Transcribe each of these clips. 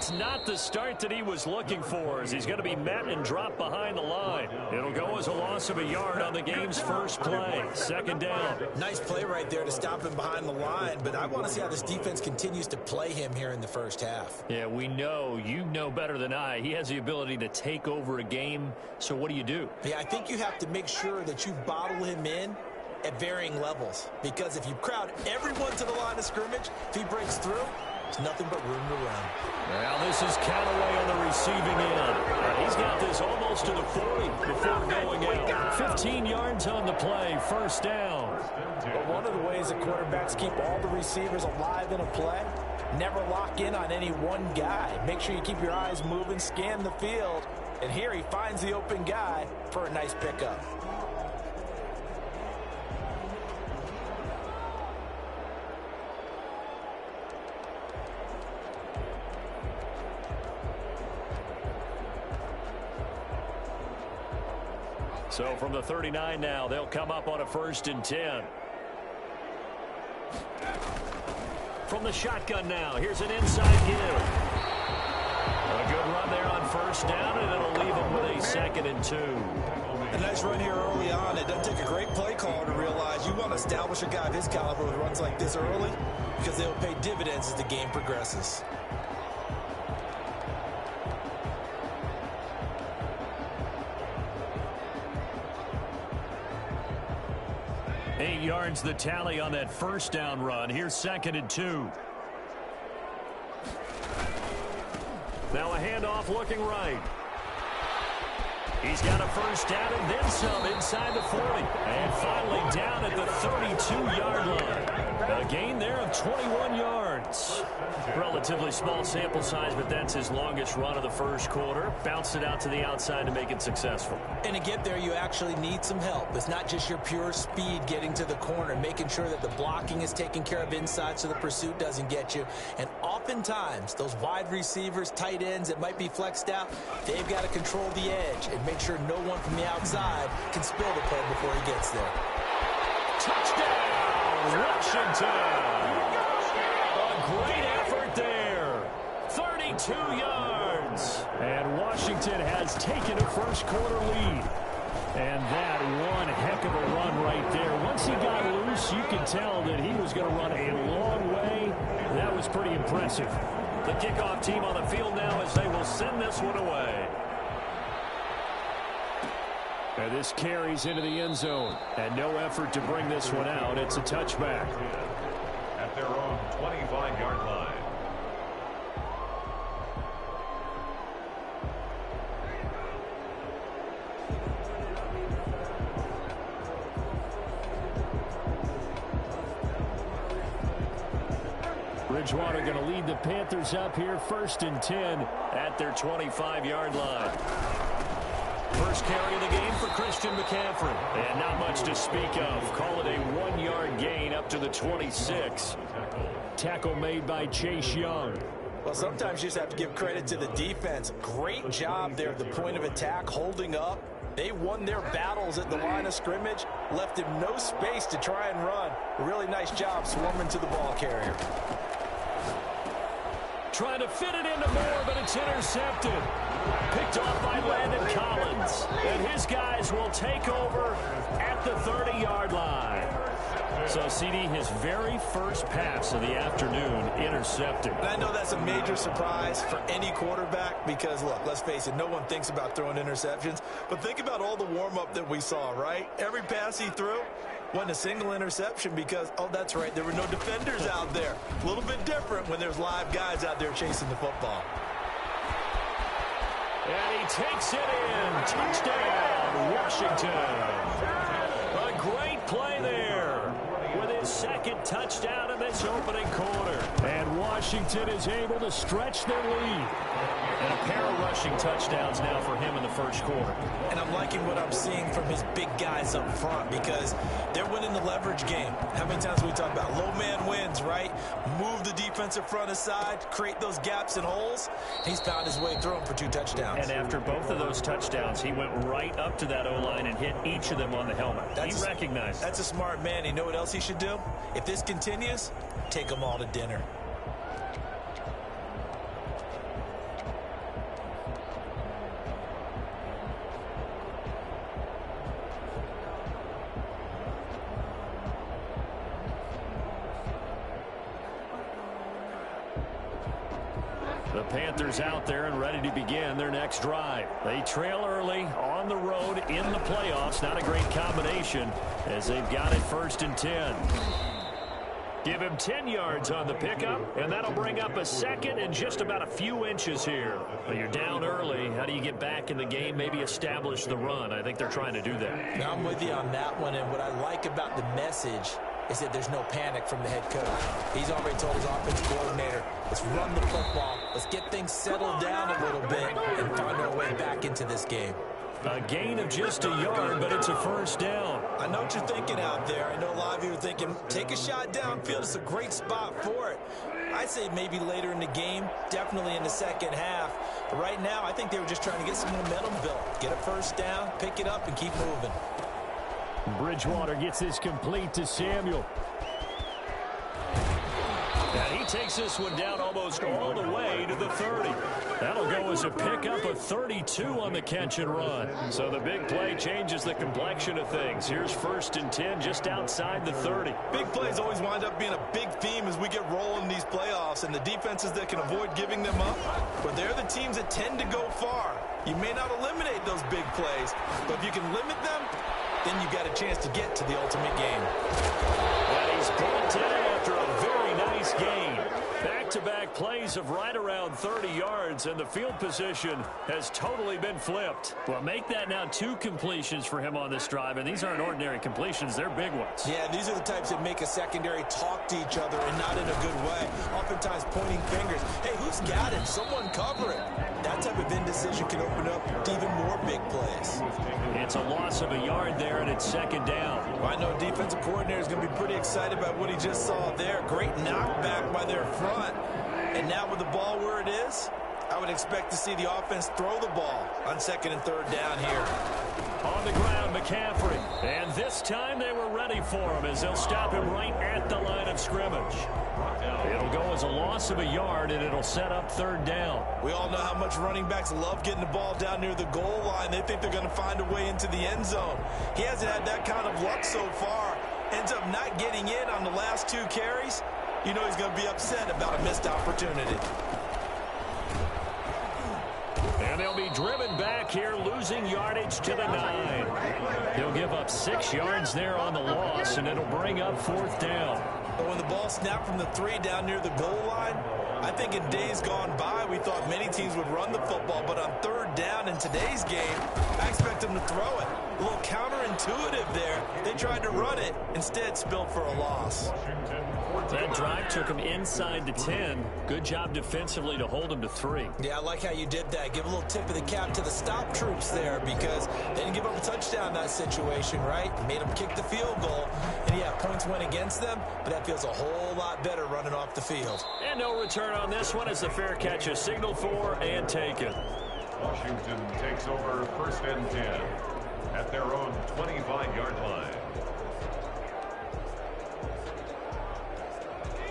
it's not the start that he was looking for, as he's going to be met and dropped behind the line. It'll go as a loss of a yard on the game's first play. Second down. Nice play right there to stop him behind the line, but I want to see how this defense continues to play him here in the first half. Yeah, we know. You know better than I. He has the ability to take over a game, so what do? Yeah, I think you have to make sure that you bottle him in at varying levels, because if you crowd everyone to the line of scrimmage, if he breaks through, there's nothing but room to run. Now this is Callaway on the receiving end. He's got this almost to the 40 before going out. 15 yards on the play, first down. But one of the ways that quarterbacks keep all the receivers alive in a play, never lock in on any one guy. Make sure you keep your eyes moving, scan the field, and here he finds the open guy for a nice pickup. So from the 39 now, they'll come up on a 1st and 10. From the shotgun now, here's an inside give. A good run there on 1st down, and it'll leave them with a 2nd and 2. A nice run here early on. It doesn't take a great play caller to realize you want to establish a guy of his caliber with runs like this early, because they'll pay dividends as the game progresses. 8 yards the tally on that 1st down run. Here's 2nd and 2. Now a handoff looking right. He's got a 1st down and then some inside the 40. And finally down at the 32-yard line. A gain there of 21 yards. Relatively small sample size, but that's his longest run of the 1st quarter. Bounced it out to the outside to make it successful. And to get there, you actually need some help. It's not just your pure speed getting to the corner, making sure that the blocking is taken care of inside so the pursuit doesn't get you. And oftentimes, those wide receivers, tight ends that might be flexed out, they've got to control the edge and make sure no one from the outside can spill the play before he gets there. Touchdown, Washington! A great effort there. 32 yards. And Washington has taken a 1st quarter lead. And that one heck of a run right there. Once he got loose, you could tell that he was going to run a long way. That was pretty impressive. The kickoff team on the field now as they will send this one away. And this carries into the end zone. And no effort to bring this one out. It's a touchback. At their own 25-yard line. Bridgewater going to lead the Panthers up here, 1st and 10 at their 25-yard line. First carry of the game for Christian McCaffrey. And not much to speak of. Call it a 1-yard gain up to the 26. Tackle made by Chase Young. Well, sometimes you just have to give credit to the defense. Great job there at the point of attack, holding up. They won their battles at the line of scrimmage, left him no space to try and run. A really nice job swarming to the ball carrier. Trying to fit it into Moore, but it's intercepted. Picked off by Landon Collins. And his guys will take over at the 30-yard line. So, CD, his very first pass of the afternoon intercepted. And I know that's a major surprise for any quarterback because, look, let's face it, no one thinks about throwing interceptions. But think about all the warm-up that we saw, right? Every pass he threw wasn't a single interception because, oh, that's right, there were no defenders out there. A little bit different when there's live guys out there chasing the football. And he takes it in. Touchdown, Washington. A great play there with his 2nd touchdown in this opening quarter. And Washington is able to stretch their lead. And a pair of rushing touchdowns now for him in the 1st quarter. And I'm liking what I'm seeing from his big guys up front because they're winning the leverage game. How many times we talk about low man wins, right? Move the defensive front aside, create those gaps and holes. He's found his way through them for 2 touchdowns. And after both of those touchdowns, he went right up to that O-line and hit each of them on the helmet. He recognized. That's a smart man. You know what else he should do? If this continues, take them all to dinner. The Panthers out there and ready to begin their next drive. They trail early on the road in the playoffs. Not a great combination as they've got it 1st and 10. Give him 10 yards on the pickup, and that'll bring up a second and just about a few inches here. But you're down early. How do you get back in the game, maybe establish the run? I think they're trying to do that. Now, I'm with you on that one, and what I like about the message is that there's no panic from the head coach. He's already told his offensive coordinator, let's run the football, let's get things settled down a little bit and find our way back into this game. A gain of just a yard, but it's a 1st down. I know what you're thinking out there. I know a lot of you are thinking, take a shot downfield. It's a great spot for it. I'd say maybe later in the game, definitely in the second half. But right now, I think they were just trying to get some momentum built. Get a 1st down, pick it up, and keep moving. Bridgewater gets this complete to Samuel. And he takes this one down almost all the way to the 30. That'll go as a pickup of 32 on the catch and run. So the big play changes the complexion of things. Here's 1st and 10 just outside the 30. Big plays always wind up being a big theme as we get rolling in these playoffs, and the defenses that can avoid giving them up, but they're the teams that tend to go far. You may not eliminate those big plays, but if you can limit them, then you've got a chance to get to the ultimate game. And he's brought in after a very nice gain. Back-to-back plays of right around 30 yards, and the field position has totally been flipped. Well, make that now 2 completions for him on this drive, and these aren't ordinary completions. They're big ones. Yeah, these are the types that make a secondary talk to each other and not in a good way. Oftentimes pointing fingers. Hey, who's got it? Someone cover it. That type of indecision can open up to even more big plays. It's a loss of a yard there, and it's 2nd down. Well, I know defensive coordinator is going to be pretty excited about what he just saw there. Great knockback by their front. And now with the ball where it is, I would expect to see the offense throw the ball on 2nd and 3rd down here. On the ground, McCaffrey. And this time they were ready for him as they'll stop him right at the line of scrimmage. It'll go as a loss of a yard, and it'll set up 3rd down. We all know how much running backs love getting the ball down near the goal line. They think they're going to find a way into the end zone. He hasn't had that kind of luck so far. Ends up not getting in on the last 2 carries. You know he's going to be upset about a missed opportunity. And they'll be driven back here, losing yardage to the 9. He'll give up 6 yards there on the loss, and it'll bring up 4th down. But when the ball snapped from the 3 down near the goal line, I think in days gone by, we thought many teams would run the football, but on 3rd down in today's game, I expect them to throw it. A little counterintuitive there. They tried to run it, instead spilled for a loss. That drive took him inside the 10. Good job defensively to hold him to 3. Yeah, I like how you did that. Give a little tip of the cap to the stop troops there because they didn't give up a touchdown in that situation, right? Made them kick the field goal. And, yeah, points went against them, but that feels a whole lot better running off the field. And no return on this one as the fair catch is signaled for and taken. Washington takes over 1st and 10 at their own 25-yard line.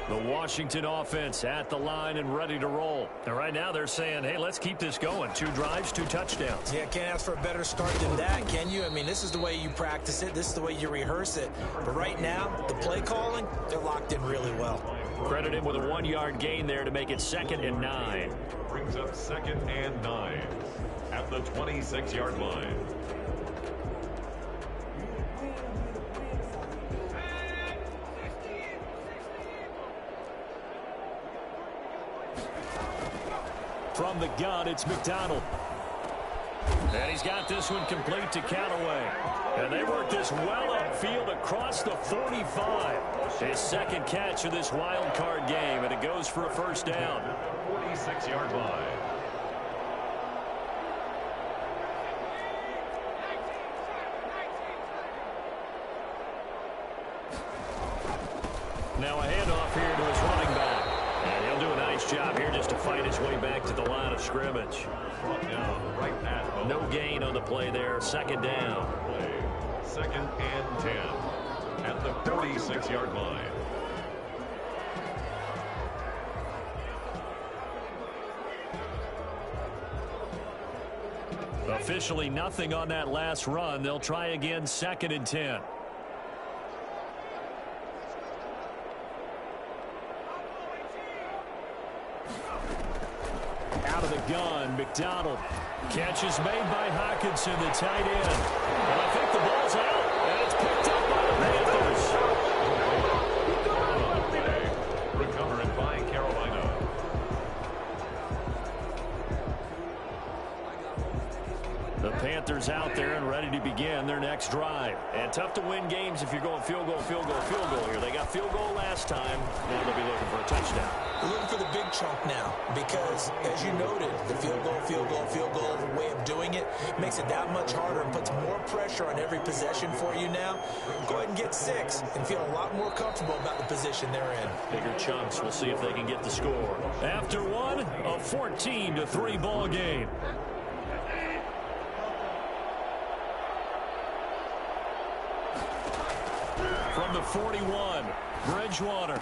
The Washington offense at the line and ready to roll. And right now they're saying, hey, let's keep this going. 2 drives, 2 touchdowns. Yeah, can't ask for a better start than that, can you? I mean, this is the way you practice it. This is the way you rehearse it. But right now, the play calling, they're locked in really well. Credit him with a 1-yard gain there to make it 2nd and 9. Brings up 2nd and 9 at the 26-yard line. From the gun, it's McDonald. And he's got this one complete to Callaway. And they work this well upfield across the 45. His 2nd catch of this wild card game, and it goes for a 1st down. 46-yard line. Now a handoff here to his running back. And he'll do a nice job here just to fight his way back to the line of scrimmage. Down right at home. No gain on the play there. 2nd down. 2nd and 10 at the 46-yard line. Officially nothing on that last run. They'll try again 2nd and 10. of the gun. McDonald. Catch is made by Hockenson, the tight end. And I think the ball's out, and it's picked up by the Panthers. Recovered by Carolina. The Panthers out there and ready to begin their next drive. And tough to win games if you're going field goal, field goal, field goal here. They got field goal last time. Now they'll be looking for a touchdown. We're looking for the big chunk now because, as you noted, the field goal, field goal, field goal way of doing it makes it that much harder and puts more pressure on every possession for you now. Go ahead and get 6 and feel a lot more comfortable about the position they're in. Bigger chunks. We'll see if they can get the score. After one, a 14-3 ball game. From the 41, Bridgewater.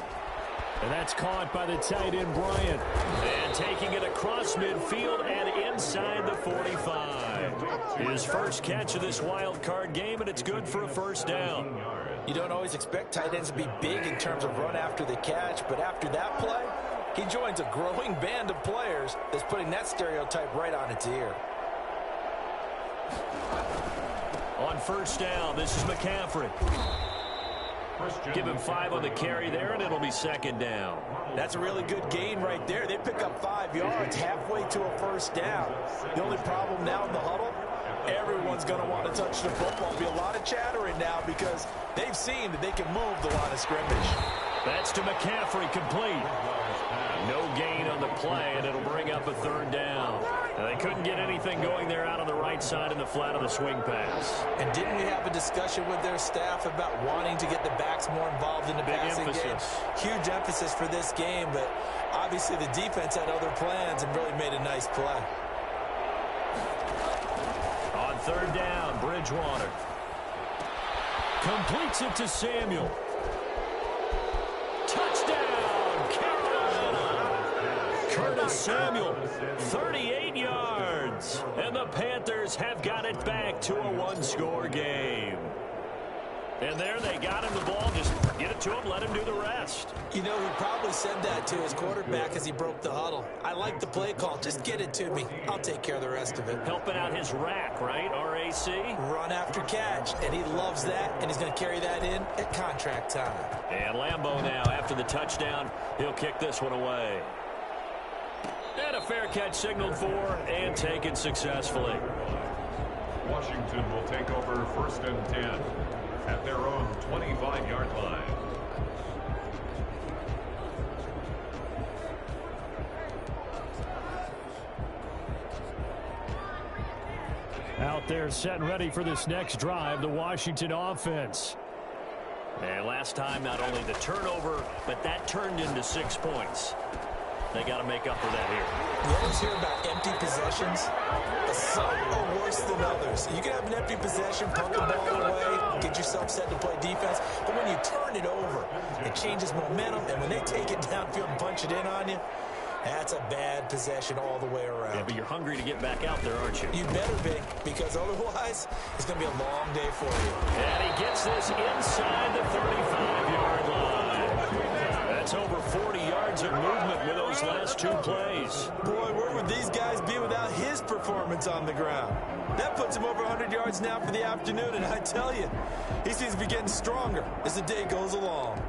And that's caught by the tight end, Bryant. And taking it across midfield and inside the 45. His first catch of this wild card game, and it's good for a first down. You don't always expect tight ends to be big in terms of run after the catch, but after that play, he joins a growing band of players that's putting that stereotype right on its ear. On first down, this is McCaffrey. Give him 5 on the carry there, and it'll be second down. That's a really good gain right there. They pick up 5 yards halfway to a first down. The only problem now in the huddle, everyone's going to want to touch the football. There'll be a lot of chattering now because they've seen that they can move the line of scrimmage. That's to McCaffrey, complete. No gain on the play, and it'll bring up a third down. Now, they couldn't get anything going there out on the right side in the flat of the swing pass. And didn't we have a discussion with their staff about wanting to get the backs more involved in the passing game? Huge emphasis for this game, but obviously the defense had other plans and really made a nice play. On third down, Bridgewater completes it to Samuel. Touchdown, Carolina! Curtis Samuel, 38 yards. And the Panthers have got it back to a one-score game. And there they got him the ball. Just get it to him, let him do the rest. You know, he probably said that to his quarterback as he broke the huddle. I like the play call. Just get it to me. I'll take care of the rest of it. Helping out his rack, right? RAC? Run after catch. And he loves that, and he's going to carry that in at contract time. And Lambeau now, after the touchdown, he'll kick this one away. And a fair catch signaled for and taken successfully. Washington will take over first and 10 at their own 25-yard line. Out there set and ready for this next drive, the Washington offense. And last time, not only the turnover, but that turned into 6 points. They got to make up for that here. You always hear about empty possessions. Some are worse than others. You can have an empty possession, punt the ball away, get yourself set to play defense. But when you turn it over, it changes momentum. And when they take it downfield and punch it in on you, that's a bad possession all the way around. Yeah, but you're hungry to get back out there, aren't you? You better be, because otherwise, it's going to be a long day for you. And he gets this inside the 35-yard line. That's over 40 yards of movement with those last 2 plays. Boy, where would these guys be without his performance on the ground? That puts him over 100 yards now for the afternoon, and I tell you, he seems to be getting stronger as the day goes along.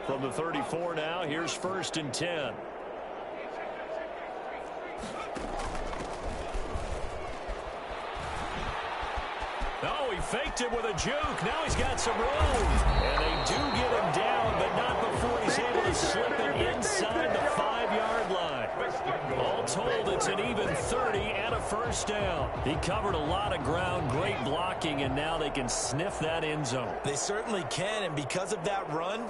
From the 34 now, here's first and 10. Oh, he faked it with a juke. Now he's got some room. And they do get him down, but not before he's able to slip it inside the 5-yard line. All told, it's an even 30 and a first down. He covered a lot of ground, great blocking, and now they can sniff that end zone. They certainly can, and because of that run,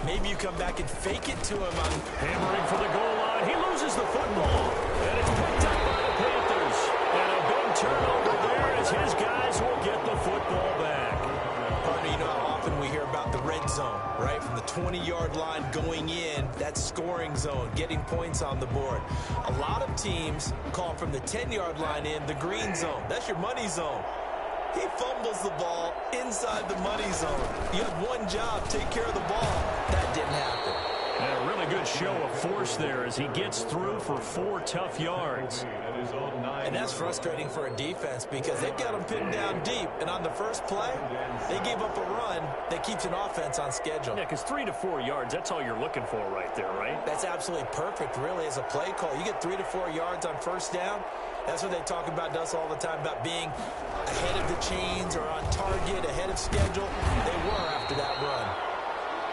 maybe you come back and fake it to him. Hammering for the goal line. He loses the football, and it's picked up by the Panthers. And a big turnover there as his guys will get the football back. Partner, you know how often we hear about the red zone, right? From the 20-yard line going in, that scoring zone, getting points on the board. A lot of teams call from the 10-yard line in the green zone. That's your money zone. He fumbles the ball inside the money zone. You had one job, take care of the ball. That didn't happen. And a really good show of force there as he gets through for 4 tough yards. And that's frustrating for a defense because they've got him pinned down deep. And on the first play, they gave up a run that keeps an offense on schedule. Yeah, because 3 to 4 yards, that's all you're looking for right there, right? That's absolutely perfect, really, as a play call. You get 3 to 4 yards on first down. That's what they talk about us all the time, about being ahead of the chains or on target, ahead of schedule. They were after that run.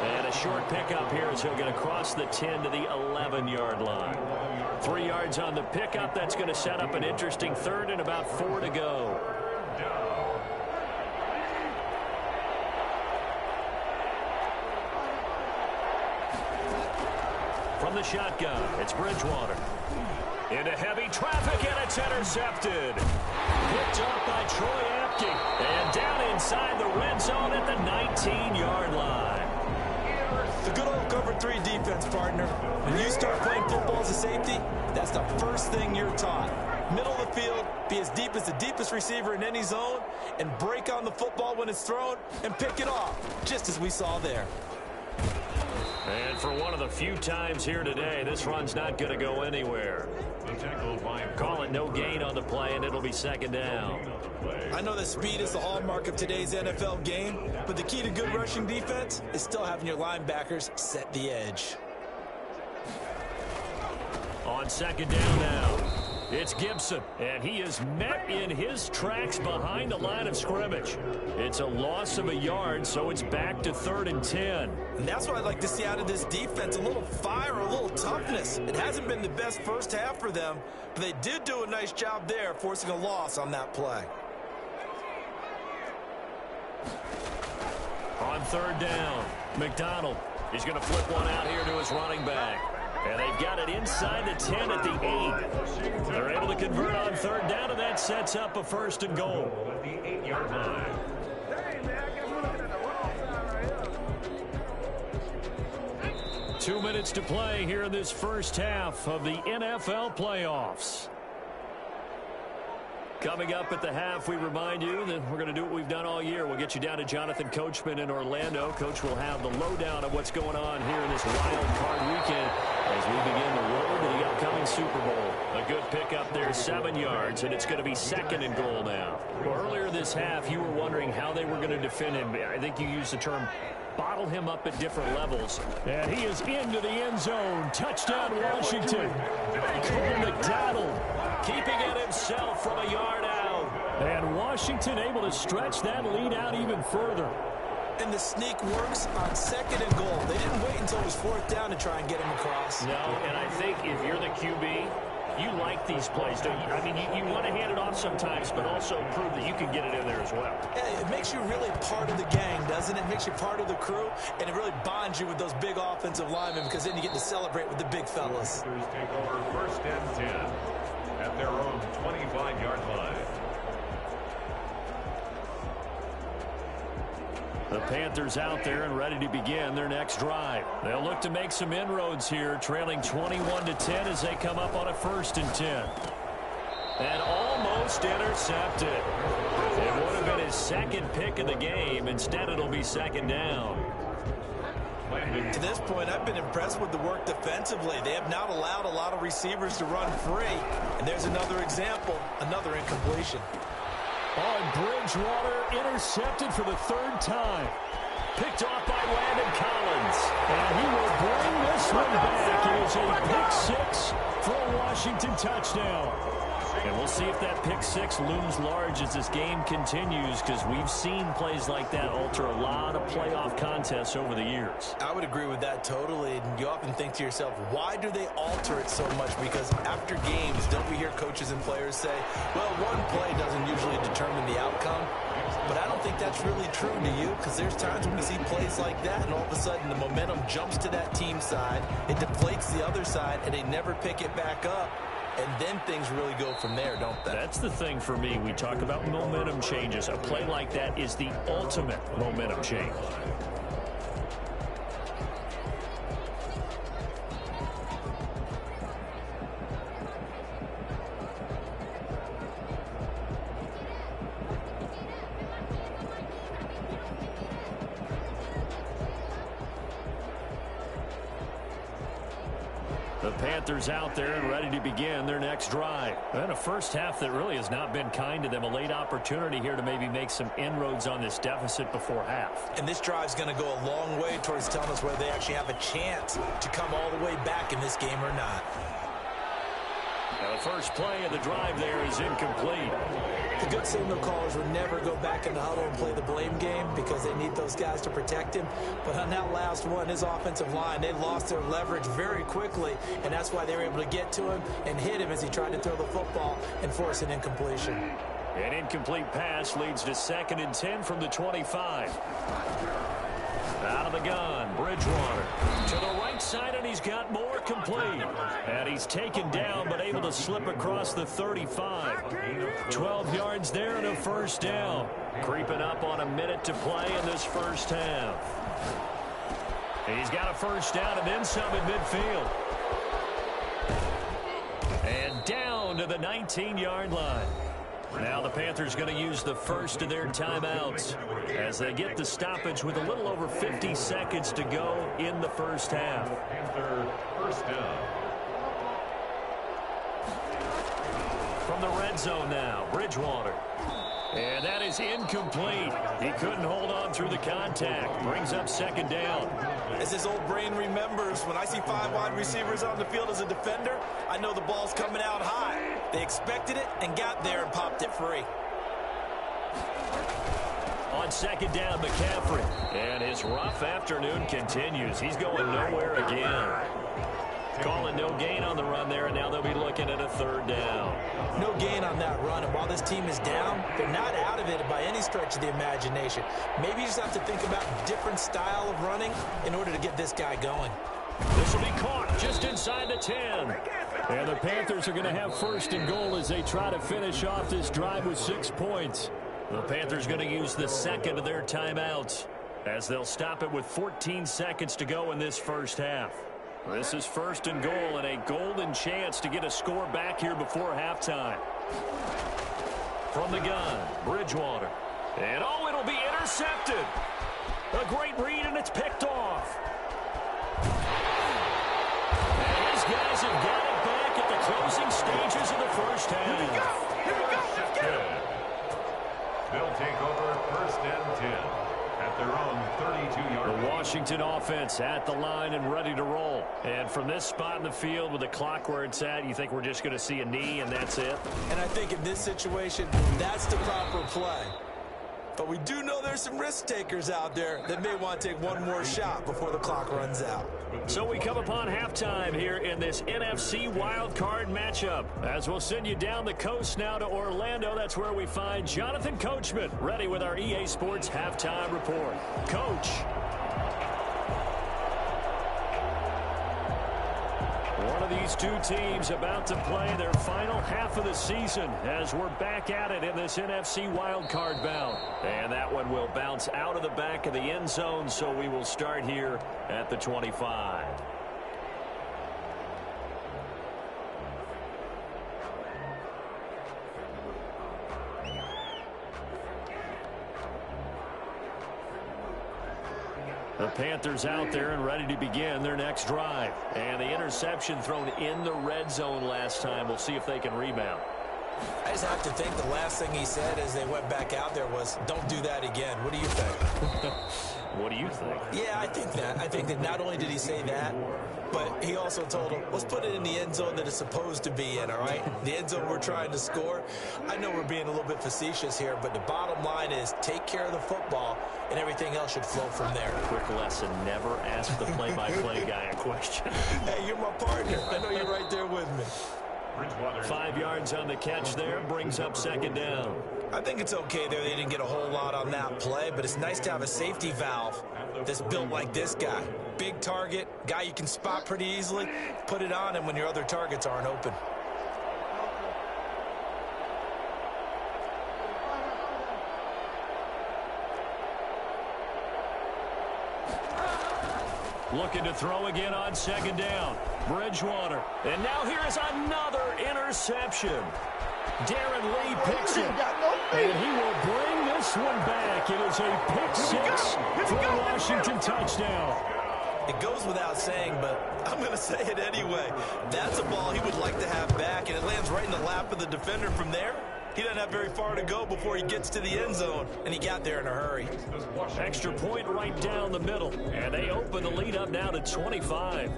And a short pickup here as he'll get across the 10 to the 11-yard line. 3 yards on the pickup. That's going to set up an interesting third and about 4 to go. From the shotgun, it's Bridgewater. Into heavy traffic, and it's intercepted. Picked up by Troy Apke. And down inside the red zone at the 19-yard line. The good old cover 3 defense, partner. When you start playing football as a safety, that's the first thing you're taught. Middle of the field, be as deep as the deepest receiver in any zone, and break on the football when it's thrown, and pick it off, just as we saw there. And for one of the few times here today, this run's not going to go anywhere. Call it no gain on the play, and it'll be second down. I know that speed is the hallmark of today's NFL game, but the key to good rushing defense is still having your linebackers set the edge. On second down now, it's Gibson, and he is met in his tracks behind the line of scrimmage. It's a loss of a yard, so it's back to 3rd and 10. And that's what I'd like to see out of this defense, a little fire, a little toughness. It hasn't been the best first half for them, but they did do a nice job there, forcing a loss on that play. On 3rd down, McDonald. He's going to flip one out here to his running back. And they've got it inside the 10 at the 8. They're able to convert on 3rd down, and that sets up a 1st and goal. At the 8-yard line. 2 minutes to play here in this first half of the NFL playoffs. Coming up at the half, we remind you that we're going to do what we've done all year. We'll get you down to Jonathan Coachman in Orlando. Coach will have the lowdown of what's going on here in this wild card weekend as we begin the road to the upcoming Super Bowl. A good pickup there, 7 yards, and it's going to be 2nd and goal now. Well, earlier this half, you were wondering how they were going to defend him. I think you used the term bottle him up at different levels. And he is into the end zone. Touchdown, Washington. Cole McDonald keeping it himself from a yard out. And Washington able to stretch that lead out even further. And the sneak works on 2nd and goal. They didn't wait until it was 4th down to try and get him across. No, and I think if you're the QB, you like these plays, don't you? I mean, you want to hand it off sometimes, but also prove that you can get it in there as well. Yeah, it makes you really part of the gang, doesn't it? It makes you part of the crew, and it really bonds you with those big offensive linemen because then you get to celebrate with the big fellas. Take over 1st and 10 at their own 25-yard line. The Panthers out there and ready to begin their next drive. They'll look to make some inroads here, trailing 21-10 as they come up on a 1st and 10. And almost intercepted. It would have been his 2nd pick of the game. Instead, it'll be 2nd down. To this point, I've been impressed with the work defensively. They have not allowed a lot of receivers to run free. And there's another example, another incompletion. On Bridgewater, intercepted for the 3rd time. Picked off by Landon Collins. And he will bring this one back. It is a pick 6 for a Washington touchdown. And we'll see if that pick 6 looms large as this game continues, because we've seen plays like that alter a lot of playoff contests over the years. I would agree with that totally. And you often think to yourself, why do they alter it so much? Because after games, don't we hear coaches and players say, well, one play doesn't usually determine the outcome. But I don't think that's really true, do you? Because there's times when we see plays like that, and all of a sudden the momentum jumps to that team side, it deflates the other side, and they never pick it back up. and then things really go from there, don't they? That's the thing for me. We talk about momentum changes. A play like that is the ultimate momentum change. The Panthers out there and ready to begin their next drive. And a first half that really has not been kind to them. A late opportunity here to maybe make some inroads on this deficit before half. And this drive's going to go a long way towards telling us whether they actually have a chance to come all the way back in this game or not. Now the first play of the drive there is incomplete. The good signal callers would never go back in the huddle and play the blame game because they need those guys to protect him. But on that last one, his offensive line, they lost their leverage very quickly, and that's why they were able to get to him and hit him as he tried to throw the football and force an incompletion. An incomplete pass leads to 2nd and 10 from the 25. Out of the gun, Bridgewater to the right side, and he's got more complete. And he's taken down, but able to slip across the 35. 12 yards there and a first down. Creeping up on a minute to play in this first half. He's got a first down and then some in midfield. And down to the 19-yard line. Now the Panthers going to use the first of their timeouts as they get the stoppage with a little over 50 seconds to go in the first half. Panther first down. From the red zone now, Bridgewater. And that is incomplete. He couldn't hold on through the contact. Brings up 2nd down. As his old brain remembers, when I see 5 wide receivers on the field as a defender, I know the ball's coming out high. They expected it and got there and popped it free. On 2nd down, McCaffrey. And his rough afternoon continues. He's going nowhere again. Calling no gain on the run there, and now they'll be looking at a 3rd down. No gain on that run, and while this team is down, they're not out of it by any stretch of the imagination. Maybe you just have to think about a different style of running in order to get this guy going. This will be caught just inside the 10. And the Panthers are going to have 1st and goal as they try to finish off this drive with 6 points. The Panthers going to use the 2nd of their timeouts as they'll stop it with 14 seconds to go in this first half. This is 1st and goal and a golden chance to get a score back here before halftime. From the gun, Bridgewater. And oh, it'll be intercepted. A great read, and it's picked off. And his guys have got it back at the closing stages of the first half. Here we go. Let's get it. They'll take over 1st and 10. At their own 32-yard line. The Washington offense at the line and ready to roll. And from this spot in the field with the clock where it's at, you think we're just going to see a knee and that's it? And I think in this situation, that's the proper play. But we do know there's some risk takers out there that may want to take one more shot before the clock runs out. So we come upon halftime here in this NFC wildcard matchup. As we'll send you down the coast now to Orlando, that's where we find Jonathan Coachman ready with our EA Sports halftime report. Coach. One of these two teams about to play their final half of the season as we're back at it in this NFC wildcard bout. And that one will bounce out of the back of the end zone, so we will start here at the 25. The Panthers out there and ready to begin their next drive. And the interception thrown in the red zone last time. We'll see if they can rebound. I just have to think the last thing he said as they went back out there was, don't do that again. What do you think? What do you think? Yeah, I think that. I think that not only did he say that, but he also told him, let's put it in the end zone that it's supposed to be in, all right? The end zone we're trying to score. I know we're being a little bit facetious here, but the bottom line is take care of the football, and everything else should flow from there. Quick lesson, never ask the play-by-play guy a question. Hey, you're my partner. I know you're right there with me. 5 yards on the catch there, brings up 2nd down. I think it's okay there. They didn't get a whole lot on that play, but it's nice to have a safety valve that's built like this guy. Big target, guy you can spot pretty easily. Put it on him when your other targets aren't open. Looking to throw again on second down. Bridgewater. And now here is another interception. Darren Lee picks it. And he will bring this one back. It is a pick six for a Washington touchdown. It goes without saying, but I'm going to say it anyway. That's a ball he would like to have back, and it lands right in the lap of the defender from there. He doesn't have very far to go before he gets to the end zone, and he got there in a hurry. Extra point right down the middle, and they open the lead up now to 25.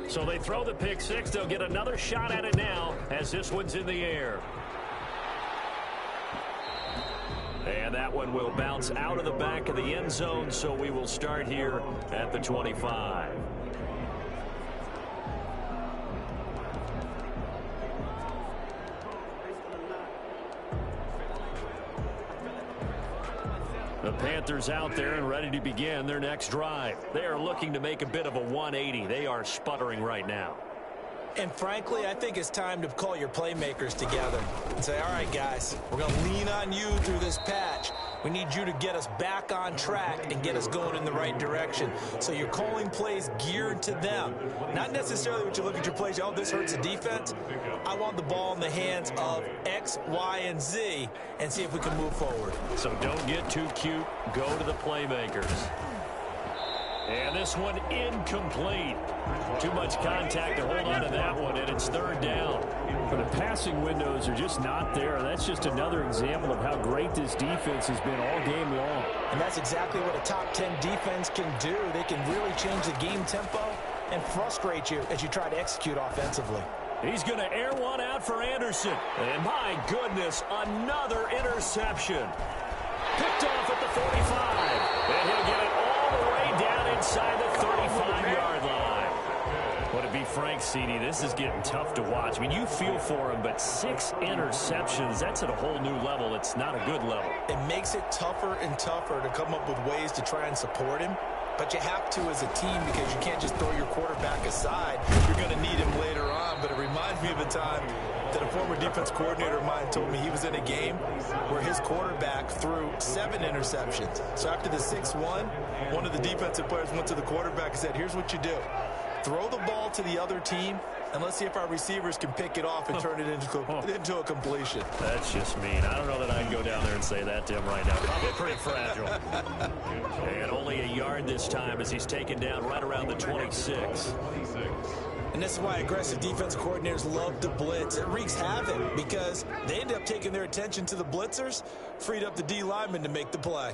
So they throw the pick six. They'll get another shot at it now as this one's in the air. And that one will bounce out of the back of the end zone, so we will start here at the 25. The Panthers out there and ready to begin their next drive. They are looking to make a bit of a 180. They are sputtering right now. And frankly, I think it's time to call your playmakers together and say, all right, guys, we're going to lean on you through this patch. We need you to get us back on track and get us going in the right direction. So you're calling plays geared to them. Not necessarily what you look at your plays, oh, this hurts the defense. I want the ball in the hands of X, Y, and Z and see if we can move forward. So don't get too cute. Go to the playmakers. And this one incomplete. Too much contact to hold on to that one, and it's third down. The passing windows are just not there. That's just another example of how great this defense has been all game long. And that's exactly what a top 10 defense can do. They can really change the game tempo and frustrate you as you try to execute offensively. He's going to air one out for Anderson. And my goodness, another interception. Picked off at the 45. And he'll get it all the way down inside the 35-yard line. But to be frank, CD, this is getting tough to watch. I mean, you feel for him, but 6 interceptions, that's at a whole new level. It's not a good level. It makes it tougher and tougher to come up with ways to try and support him. But you have to as a team because you can't just throw your quarterback aside. You're going to need him later on. But it reminds me of a time that a former defense coordinator of mine told me he was in a game where his quarterback threw 7 interceptions. So after the 6-1, one of the defensive players went to the quarterback and said, here's what you do. Throw the ball to the other team, and let's see if our receivers can pick it off and turn it into a completion. That's just mean. I don't know that I can go down there and say that to him right now. Probably pretty fragile. And only a yard this time as he's taken down right around the 26. And this is why aggressive defense coordinators love to blitz. It wreaks havoc because they end up taking their attention to the blitzers, freed up the D lineman to make the play.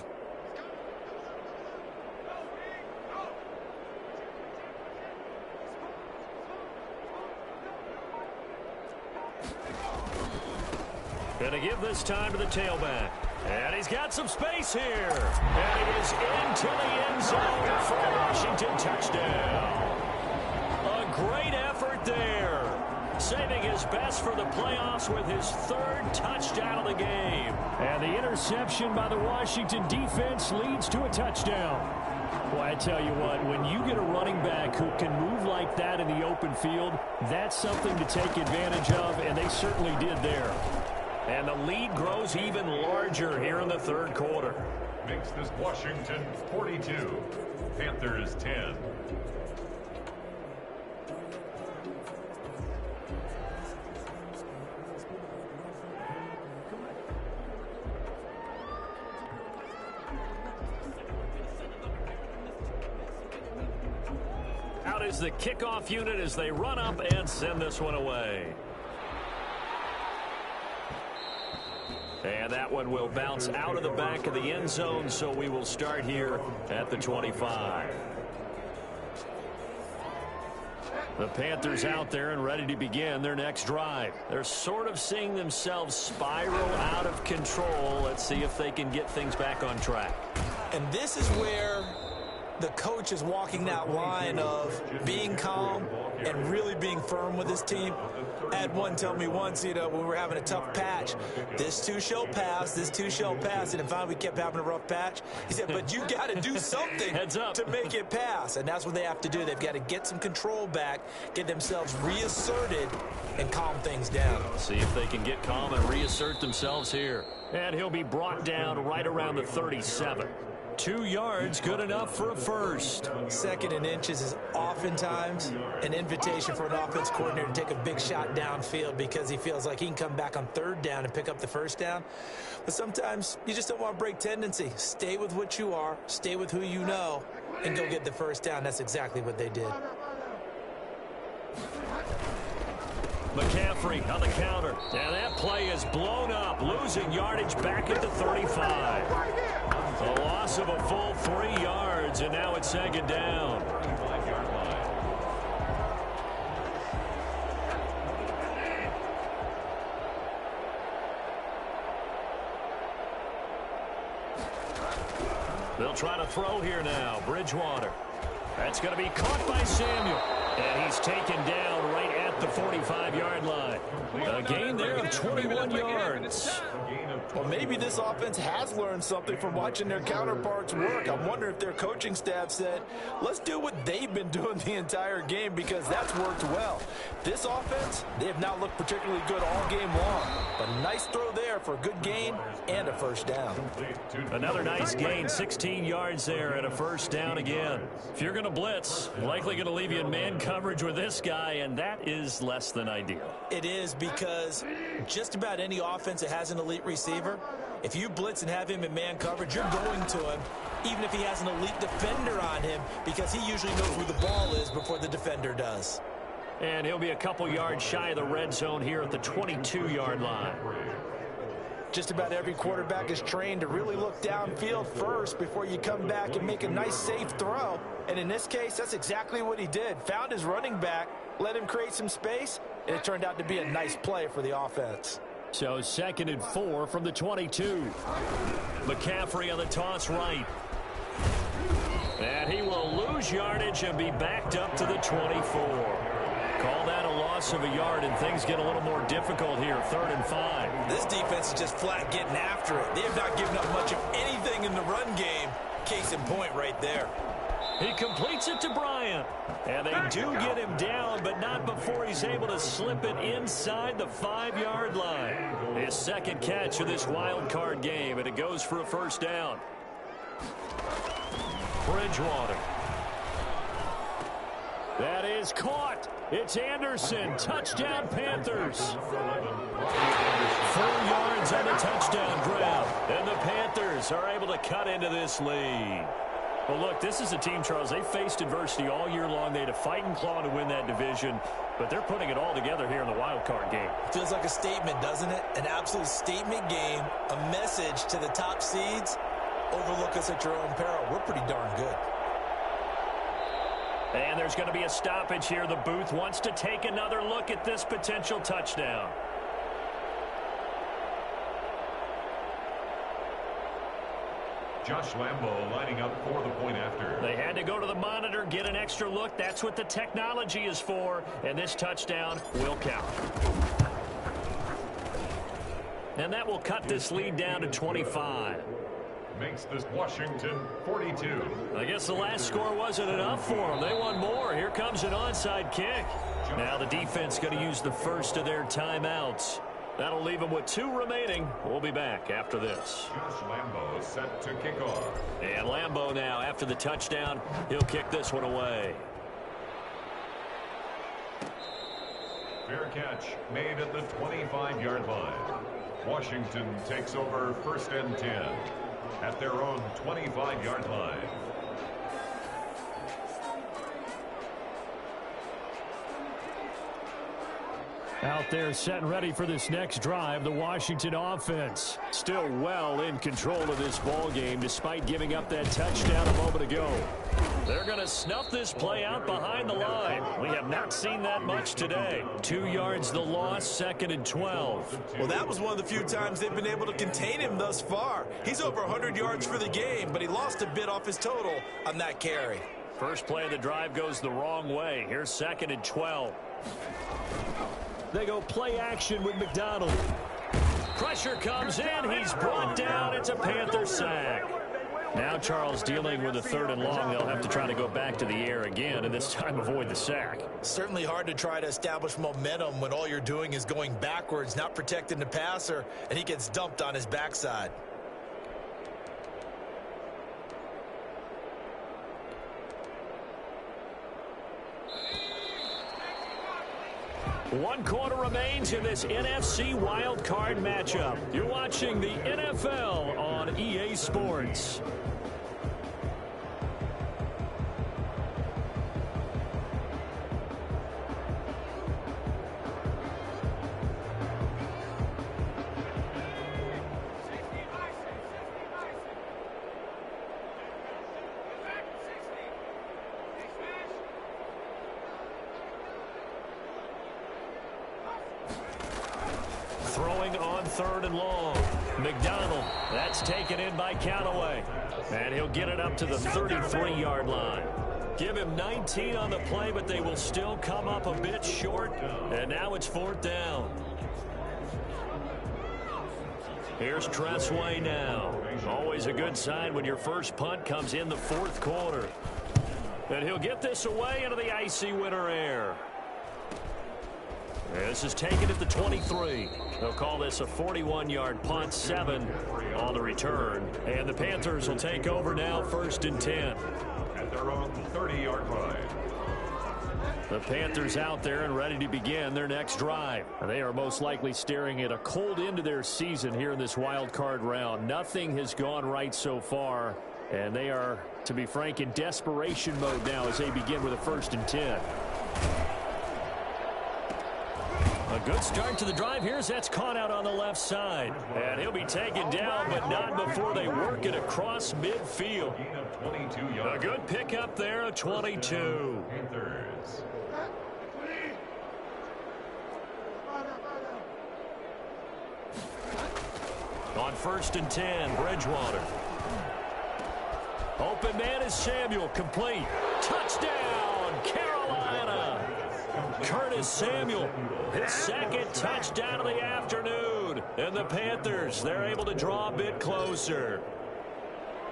Gonna give this time to the tailback. And he's got some space here. And it is into the end zone for a Washington touchdown. A great effort there. Saving his best for the playoffs with his 3rd touchdown of the game. And the interception by the Washington defense leads to a touchdown. Well, I tell you what, when you get a running back who can move like that in the open field, that's something to take advantage of, and they certainly did there. And the lead grows even larger here in the 3rd quarter. Makes this Washington 42, Panthers 10. Out is the kickoff unit as they run up and send this one away. And that one will bounce out of the back of the end zone, so we will start here at the 25. The Panthers out there and ready to begin their next drive. They're sort of seeing themselves spiral out of control. Let's see if they can get things back on track. And this is where the coach is walking that line of being calm and really being firm with his team. I had one tell me once, when we were having a tough patch, this too shall pass, this too shall pass. And finally we kept having a rough patch. He said, but you got to do something to make it pass. And that's what they have to do. They've got to get some control back, get themselves reasserted, and calm things down. See if they can get calm and reassert themselves here. And he'll be brought down right around the 37. 2 yards, good enough for a first. 2nd and inches is oftentimes an invitation for an offense coordinator to take a big shot downfield because he feels like he can come back on 3rd down and pick up the 1st down. But sometimes you just don't want to break tendency. Stay with what you are, stay with who you know, and go get the 1st down. That's exactly what they did. McCaffrey on the counter. And that play is blown up, losing yardage back at the 35. A loss of a full 3 yards, and now it's 2nd down. They'll try to throw here now. Bridgewater. That's going to be caught by Samuel. And he's taken down right at the 45-yard line. A gain there of 21 yards. Well, maybe this offense has learned something from watching their counterparts work. I'm wondering if their coaching staff said, let's do what they've been doing the entire game because that's worked well. This offense, they have not looked particularly good all game long. But nice throw there for a good gain and a 1st down. Another nice gain, 16 yards there and a 1st down again. If you're going to blitz, likely going to leave you in man coverage with this guy, and that is less than ideal. It is because just about any offense that has an elite receiver, if you blitz and have him in man coverage, you're going to him, even if he has an elite defender on him, because he usually knows where the ball is before the defender does. And he'll be a couple yards shy of the red zone here at the 22-yard line. Just about every quarterback is trained to really look downfield first before you come back and make a nice, safe throw. And in this case, that's exactly what he did. Found his running back, let him create some space, and it turned out to be a nice play for the offense. So 2nd and 4 from the 22. McCaffrey on the toss right. And he will lose yardage and be backed up to the 24. Call that a loss of a yard, and things get a little more difficult here. 3rd and 5. This defense is just flat getting after it. They have not given up much of anything in the run game. Case in point right there. He completes it to Bryant. And they do get him down, but not before he's able to slip it inside the 5-yard line. His 2nd catch of this wild card game, and it goes for a 1st down. Bridgewater. That is caught. It's Anderson. Touchdown, Panthers. 4 yards on the touchdown grab. And the Panthers are able to cut into this lead. Well, look, this is a team, Charles, they faced adversity all year long. They had to fight and claw to win that division, but they're putting it all together here in the wild card game. Feels like a statement, doesn't it? An absolute statement game, a message to the top seeds. Overlook us at your own peril. We're pretty darn good. And there's going to be a stoppage here. The booth wants to take another look at this potential touchdown. Josh Lambo lining up for the point after. They had to go to the monitor, get an extra look. That's what the technology is for. And this touchdown will count. And that will cut this lead down to 25. Makes this Washington 42. I guess the last score wasn't enough for them. They want more. Here comes an onside kick. Now the defense going to use the first of their timeouts. That'll leave them with 2 remaining. We'll be back after this. Josh Lambo set to kick off. And Lambo now, after the touchdown, he'll kick this one away. Fair catch made at the 25-yard line. Washington takes over 1st and 10 at their own 25-yard line. Out there set and ready for this next drive, the Washington offense. Still well in control of this ball game despite giving up that touchdown a moment ago. They're going to snuff this play out behind the line. We have not seen that much today. 2 yards the loss, 2nd and 12. Well, that was one of the few times they've been able to contain him thus far. He's over 100 yards for the game, but he lost a bit off his total on that carry. First play of the drive goes the wrong way. Here's 2nd and 12. They go play action with McDonald. Pressure comes in. He's brought down. It's a Panther sack. Now Charles dealing with a 3rd and long. They'll have to try to go back to the air again, and this time avoid the sack. Certainly hard to try to establish momentum when all you're doing is going backwards, not protecting the passer, and he gets dumped on his backside. 1 quarter remains in this NFC wildcard matchup. You're watching the NFL on EA Sports. Throwing on 3rd and long. McDonald, that's taken in by Callaway. And he'll get it up to the 33-yard line. Give him 19 on the play, but they will still come up a bit short. And now it's 4th down. Here's Tressway now. Always a good sign when your first punt comes in the 4th quarter. And he'll get this away into the icy winter air. This is taken at the 23. They'll call this a 41-yard punt, 7 on the return. And the Panthers will take over now, 1st and 10. At their own 30-yard line. The Panthers out there and ready to begin their next drive. And they are most likely staring at a cold end to their season here in this wild card round. Nothing has gone right so far. And they are, to be frank, in desperation mode now as they begin with a 1st and 10. A good start to the drive here as that's caught out on the left side. And he'll be taken down, but not before they work it across midfield. A good pickup there of 22. On 1st and 10, Bridgewater. Open man is Samuel, complete. Touchdown, Carolina. Curtis Samuel, his 2nd touchdown of the afternoon. And the Panthers, they're able to draw a bit closer.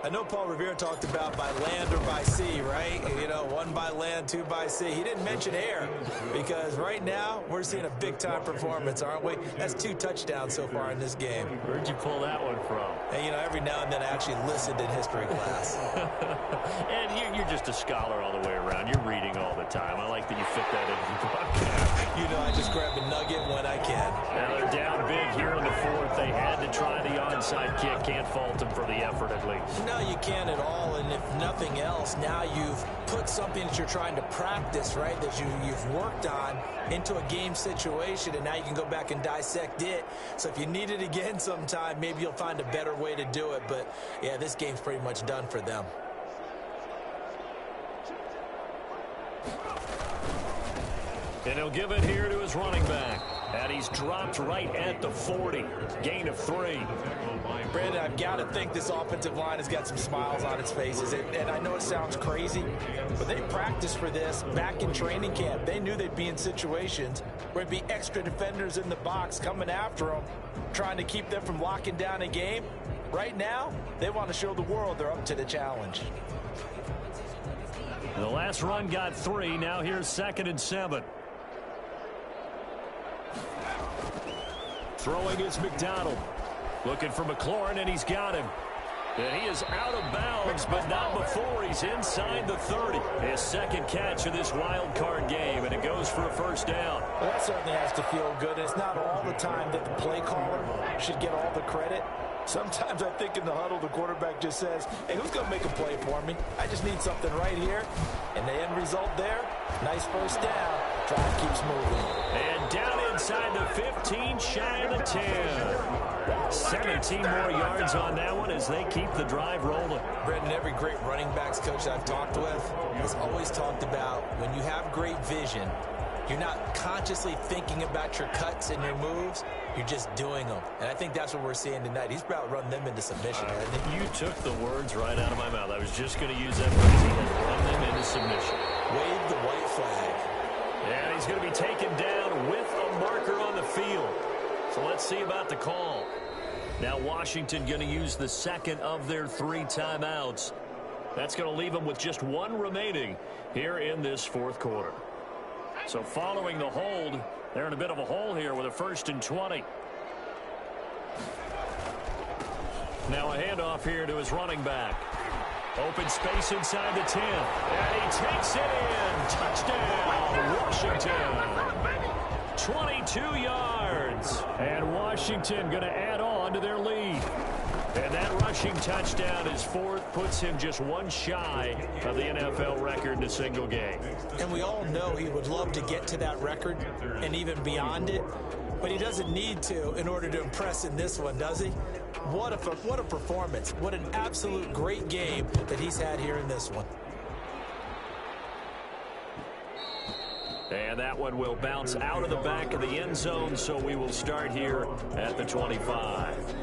I know Paul Revere talked about by land or by sea, right? You know, 1 by land, 2 by sea. He didn't mention air because right now we're seeing a big-time performance, aren't we? That's 2 touchdowns so far in this game. Where'd you pull that one from? And, you know, every now and then I actually listened in history class. And you're just a scholar all the way around. You're reading all the time. I like that you fit that into the podcast. You know, I just grab a nugget when I can. Now they're down big here in the 4th. They had to try the onside kick. Can't fault them for the effort at least. No, you can't at all, and if nothing else, now you've put something that you're trying to practice, right, that you've worked on into a game situation, and now you can go back and dissect it. So if you need it again sometime, maybe you'll find a better way to do it. But, yeah, this game's pretty much done for them. And he'll give it here to his running back. And he's dropped right at the 40. Gain of 3. Brandon, I've got to think this offensive line has got some smiles on its faces. And I know it sounds crazy, but they practiced for this back in training camp. They knew they'd be in situations where there'd be extra defenders in the box coming after them, trying to keep them from locking down a game. Right now, they want to show the world they're up to the challenge. The last run got 3. Now here's 2nd and 7. Throwing is McDonald. Looking for McLaurin, and he's got him. And he is out of bounds, but not before he's inside the 30. His 2nd catch of this wild card game, and it goes for a 1st down. Well, that certainly has to feel good. It's not all the time that the play caller should get all the credit. Sometimes I think in the huddle, the quarterback just says, hey, who's going to make a play for me? I just need something right here. And the end result there, nice 1st down. Drive keeps moving. And down inside the 15, shy of the 10. 17 more yards on that one as they keep the drive rolling. Brendan, every great running backs coach I've talked with has always talked about when you have great vision, you're not consciously thinking about your cuts and your moves. You're just doing them. And I think that's what we're seeing tonight. He's about to run them into submission. You took the words right out of my mouth. I was just going to use that phrase. He has run them into submission. Wave the white flag. And he's going to be taken down with a marker on the field. So let's see about the call. Now Washington going to use the 2nd of their 3 timeouts. That's going to leave them with just 1 remaining here in this 4th quarter. So following the hold, they're in a bit of a hole here with a 1st and 20. Now a handoff here to his running back. Open space inside the 10. And he takes it in. Touchdown, Washington. 32 yards. And Washington going to add on to their lead. And that rushing touchdown, his fourth, puts him just one shy of the NFL record in a single game. And we all know he would love to get to that record and even beyond it, but he doesn't need to in order to impress in this one, does he? What a performance. What an absolute great game that he's had here in this one. And that one will bounce out of the back of the end zone, so we will start here at the 25.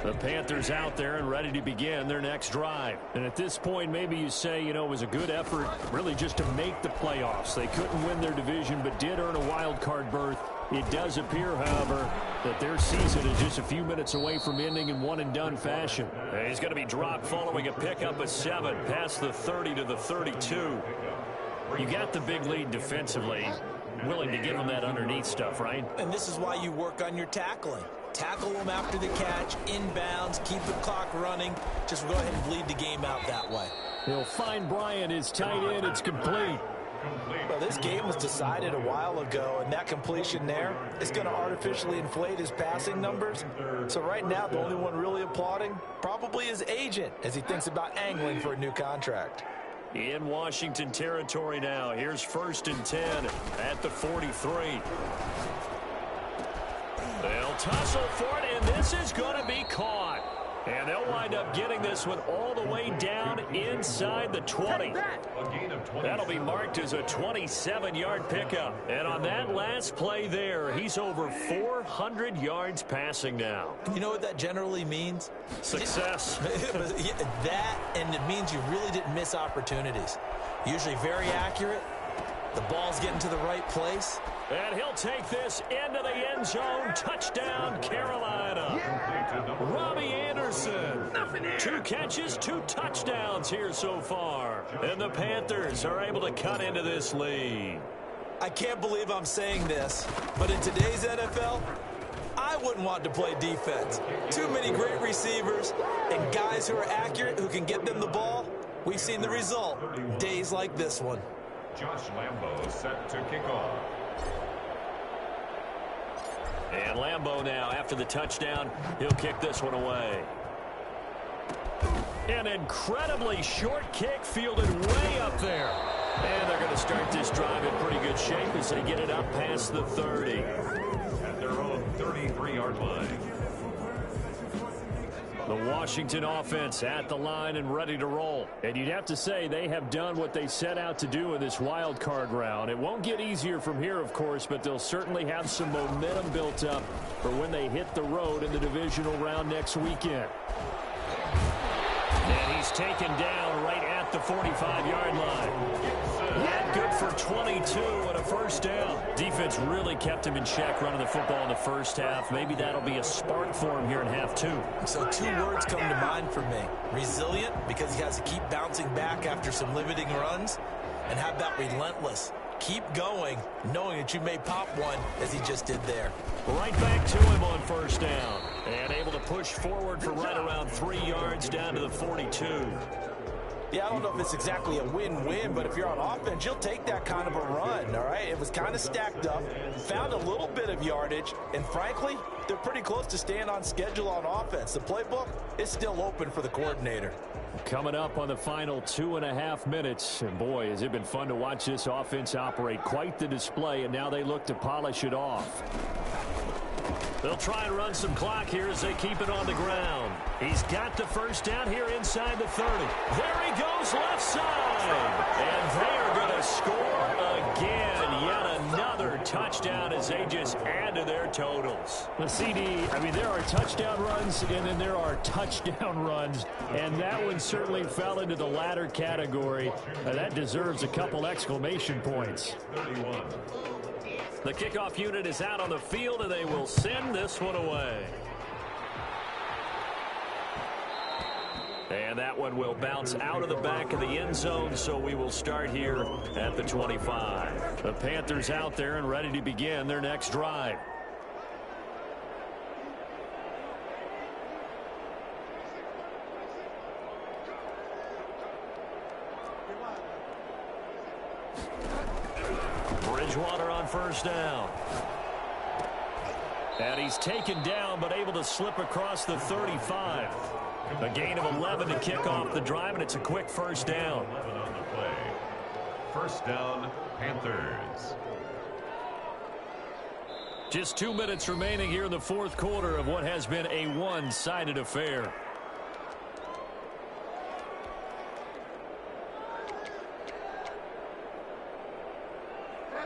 The Panthers out there and ready to begin their next drive. And at this point, maybe you say, you know, it was a good effort really just to make the playoffs. They couldn't win their division but did earn a wild card berth. It does appear, however, that their season is just a few minutes away from ending in one-and-done fashion. He's going to be dropped following a pickup of 7 past the 30 to the 32. You got the big lead defensively, willing to give them that underneath stuff, right? And this is why you work on your tackling. Tackle them after the catch, inbounds, keep the clock running. Just go ahead and bleed the game out that way. He'll find Bryant, his tight end. It's complete. Well, this game was decided a while ago, and that completion there is going to artificially inflate his passing numbers. So right now, the only one really applauding probably his agent as he thinks about angling for a new contract. In Washington territory now. Here's 1st and 10 at the 43. They'll tussle for it, and this is going to be caught. And they'll wind up getting this one all the way down inside the 20. That'll be marked as a 27-yard pickup. And on that last play there, he's over 400 yards passing now. You know what that generally means? Success. That, and it means you really didn't miss opportunities. Usually very accurate. The ball's getting to the right place. And he'll take this into the end zone. Touchdown, Carolina. Robbie Anderson. 2 catches, 2 touchdowns here so far. And the Panthers are able to cut into this lead. I can't believe I'm saying this, but in today's NFL, I wouldn't want to play defense. Too many great receivers and guys who are accurate who can get them the ball. We've seen the result. Days like this one. Josh Lambo set to kick off. And Lambo now, after the touchdown, he'll kick this one away. An incredibly short kick fielded way up there. And they're going to start this drive in pretty good shape as they get it up past the 30. At their own 33-yard line. The Washington offense at the line and ready to roll. And you'd have to say they have done what they set out to do in this wild card round. It won't get easier from here, of course, but they'll certainly have some momentum built up for when they hit the road in the divisional round next weekend. And he's taken down right at the 45-yard line. Not good for 22 and a first down. Defense really kept him in check running the football in the first half. Maybe that'll be a spark for him here in half 2. So 2 words come to mind for me. Resilient, because he has to keep bouncing back after some limiting runs. And how about relentless? Keep going, knowing that you may pop one as he just did there. Right back to him on first down. And able to push forward for right around 3 yards down to the 42. Yeah, I don't know if it's exactly a win-win, but if you're on offense, you'll take that kind of a run, all right? It was kind of stacked up, found a little bit of yardage, and frankly, they're pretty close to staying on schedule on offense. The playbook is still open for the coordinator. Coming up on the final 2.5 minutes, and boy, has it been fun to watch this offense operate. Quite the display, and now they look to polish it off. They'll try and run some clock here as they keep it on the ground. He's got the first down here inside the 30. There he goes left side. And they are going to score again. Yet another touchdown as they just add to their totals. The CD, I mean, there are touchdown runs and then there are touchdown runs. And that one certainly fell into the latter category. That deserves a couple exclamation points. 31. The kickoff unit is out on the field, and they will send this one away. And that one will bounce out of the back of the end zone, so we will start here at the 25. The Panthers out there and ready to begin their next drive. Bridgewater on first down. And he's taken down, but able to slip across the 35. A gain of 11 to kick off the drive, and it's a quick first down. 11 on the play. First down, Panthers. Just 2 minutes remaining here in the fourth quarter of what has been a one-sided affair.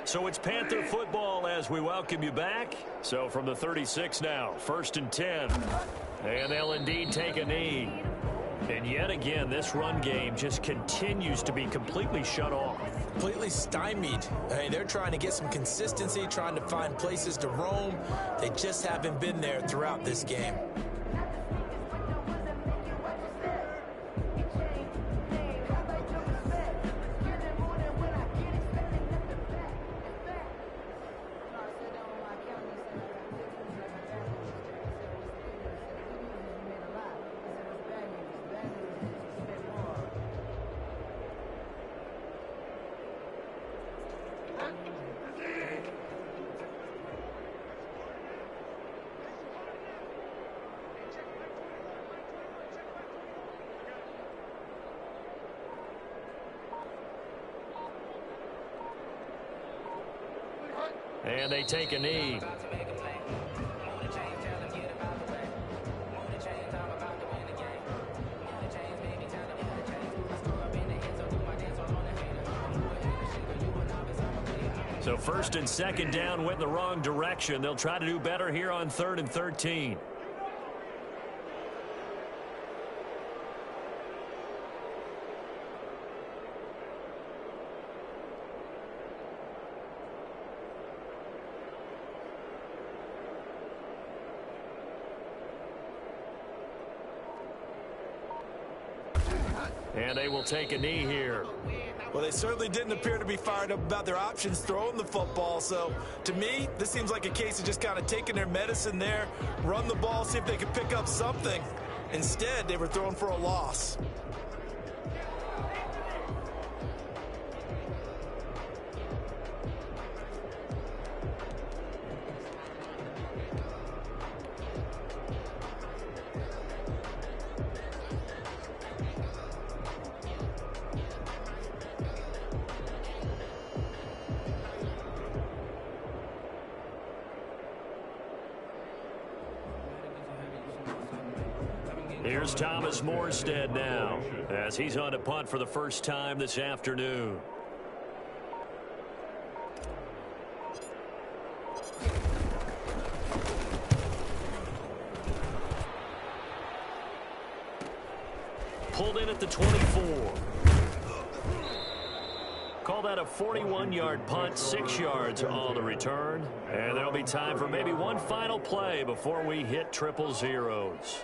So it's Panther football as we welcome you back. So from the 36 now, 1st and 10. And they'll indeed take a knee. And yet again, this run game just continues to be completely shut off. Completely stymied. I mean, they're trying to get some consistency, trying to find places to roam. They just haven't been there throughout this game. And they take a knee. So 1st and 2nd down went in the wrong direction. They'll try to do better here on 3rd and 13. And they will take a knee here. Well, they certainly didn't appear to be fired up about their options throwing the football. So, to me, this seems like a case of just kind of taking their medicine there, run the ball, see if they could pick up something. Instead, they were throwing for a loss. Here's Thomas Morstead now as he's on to punt for the first time this afternoon. Pulled in at the 24. Call that a 41-yard punt, 6 yards on the return. And there'll be time for maybe one final play before we hit triple zeros.